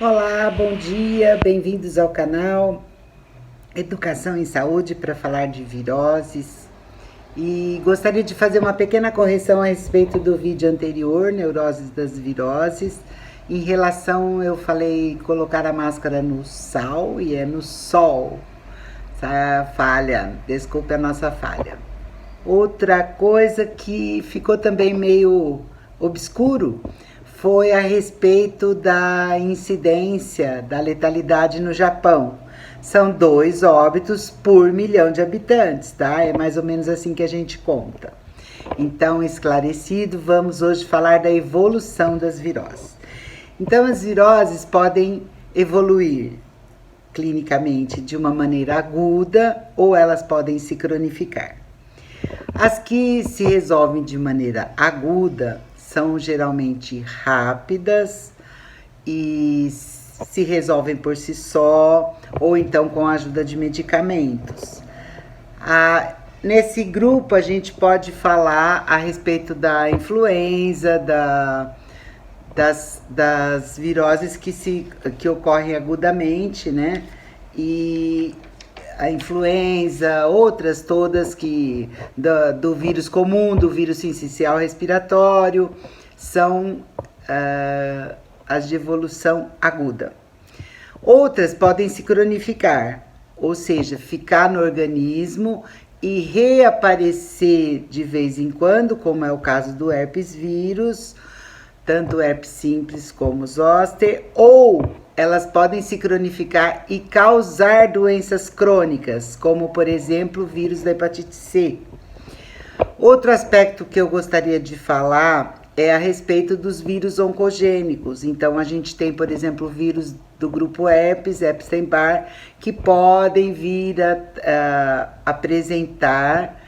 Olá, bom dia, bem-vindos ao canal Educação em Saúde para falar de viroses. E gostaria de fazer uma pequena correção a respeito do vídeo anterior, Neuroses das Viroses. Em relação, eu falei colocar a máscara no sal e é no sol. Essa falha, desculpe a nossa falha. Outra coisa que ficou também meio obscuro foi a respeito da incidência da letalidade no Japão. São 2 óbitos por milhão de habitantes, tá? É mais ou menos assim que a gente conta. Então, esclarecido, vamos hoje falar da evolução das viroses. Então, as viroses podem evoluir clinicamente de uma maneira aguda ou elas podem se cronificar. As que se resolvem de maneira aguda são geralmente rápidas e se resolvem por si só ou então com a ajuda de medicamentos. Nesse grupo a gente pode falar a respeito da influenza, das viroses que ocorrem agudamente, né? E a influenza, outras todas do vírus comum, do vírus sincicial respiratório, são as de evolução aguda. Outras podem se cronificar, ou seja, ficar no organismo e reaparecer de vez em quando, como é o caso do herpes vírus, tanto o herpes simples como o zoster, ou elas podem se cronificar e causar doenças crônicas, como, por exemplo, o vírus da hepatite C. Outro aspecto que eu gostaria de falar é a respeito dos vírus oncogênicos. Então, a gente tem, por exemplo, o vírus do grupo herpes, Epstein-Barr, que podem vir a apresentar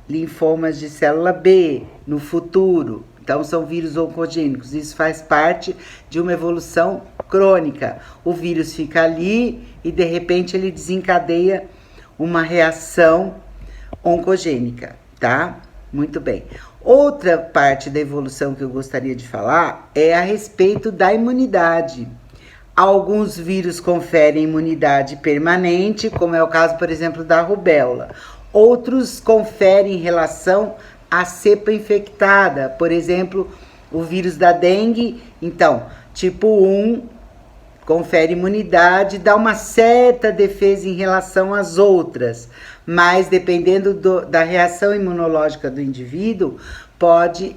linfomas de célula B no futuro. Então, são vírus oncogênicos. Isso faz parte de uma evolução crônica. O vírus fica ali e, de repente, ele desencadeia uma reação oncogênica, tá? Muito bem. Outra parte da evolução que eu gostaria de falar é a respeito da imunidade. Alguns vírus conferem imunidade permanente, como é o caso, por exemplo, da rubéola. Outros conferem em relação à cepa infectada, por exemplo, o vírus da dengue. Então, tipo 1 confere imunidade, dá uma certa defesa em relação às outras, mas dependendo da reação imunológica do indivíduo, pode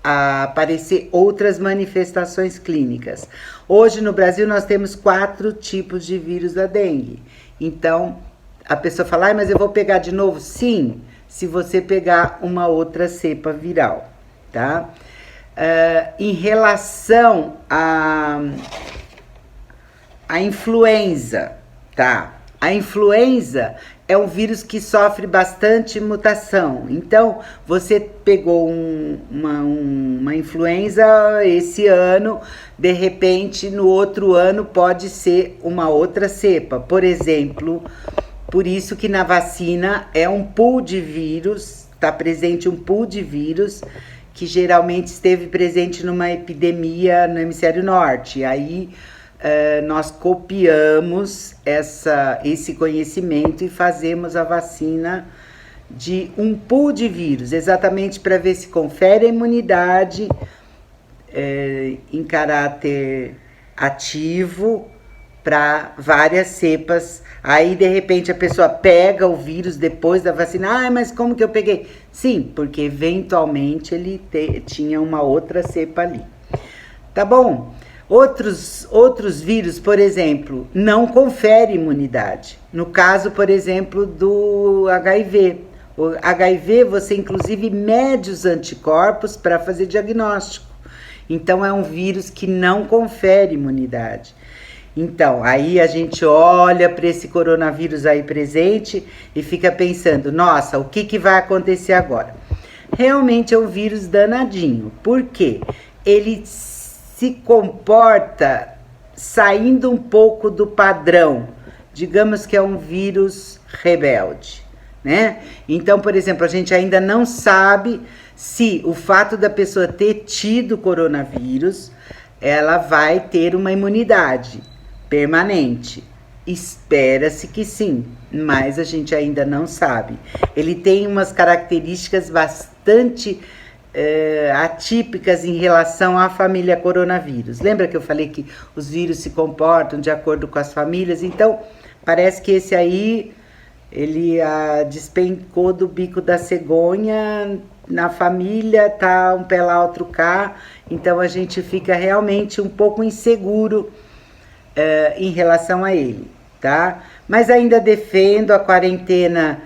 aparecer outras manifestações clínicas. Hoje no Brasil nós temos 4 tipos de vírus da dengue. Então, a pessoa fala, mas eu vou pegar de novo? Sim, se você pegar uma outra cepa viral, tá? Em relação à influenza, tá? A influenza é um vírus que sofre bastante mutação. Então, você pegou uma influenza esse ano, de repente, no outro ano pode ser uma outra cepa. Por exemplo, por isso que na vacina é um pool de vírus, está presente um pool de vírus que geralmente esteve presente numa epidemia no hemisfério norte. Aí nós copiamos esse conhecimento e fazemos a vacina de um pool de vírus, exatamente para ver se confere a imunidade em caráter ativo para várias cepas. Aí, de repente, a pessoa pega o vírus depois da vacina. Mas como que eu peguei? Sim, porque eventualmente ele tinha uma outra cepa ali. Tá bom? Outros vírus, por exemplo, não conferem imunidade. No caso, por exemplo, do HIV. O HIV, você inclusive mede os anticorpos para fazer diagnóstico. Então, é um vírus que não confere imunidade. Então, aí a gente olha para esse coronavírus aí presente e fica pensando, nossa, o que vai acontecer agora? Realmente é um vírus danadinho. Por quê? Ele se comporta saindo um pouco do padrão. Digamos que é um vírus rebelde, né? Então, por exemplo, a gente ainda não sabe se o fato da pessoa ter tido coronavírus ela vai ter uma imunidade permanente. Espera-se que sim, mas a gente ainda não sabe. Ele tem umas características bastante atípicas em relação à família coronavírus. Lembra que eu falei que os vírus se comportam de acordo com as famílias? Então, parece que esse aí, ele despencou do bico da cegonha, na família tá um pé lá, outro cá, então a gente fica realmente um pouco inseguro em relação a ele, tá? Mas ainda defendo a quarentena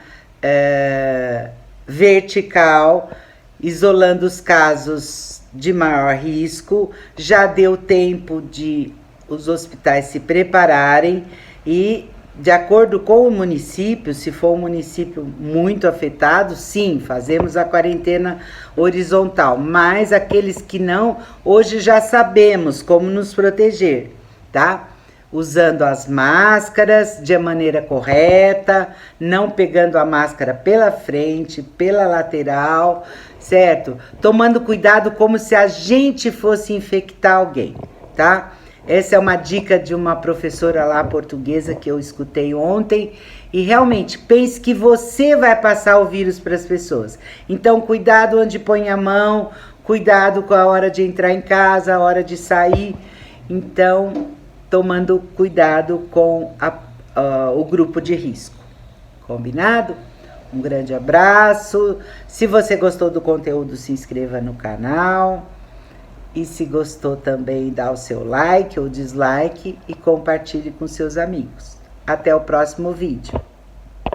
vertical, isolando os casos de maior risco. Já deu tempo de os hospitais se prepararem e, de acordo com o município, se for um município muito afetado, sim, fazemos a quarentena horizontal. Mas aqueles que não, hoje já sabemos como nos proteger, tá? Usando as máscaras de maneira correta, não pegando a máscara pela frente, pela lateral, certo? Tomando cuidado como se a gente fosse infectar alguém, tá? Essa é uma dica de uma professora lá portuguesa que eu escutei ontem. E realmente, pense que você vai passar o vírus para as pessoas. Então, cuidado onde põe a mão, cuidado com a hora de entrar em casa, a hora de sair. Então, tomando cuidado com o grupo de risco. Combinado? Um grande abraço. Se você gostou do conteúdo, se inscreva no canal. E se gostou também, dá o seu like ou dislike e compartilhe com seus amigos. Até o próximo vídeo.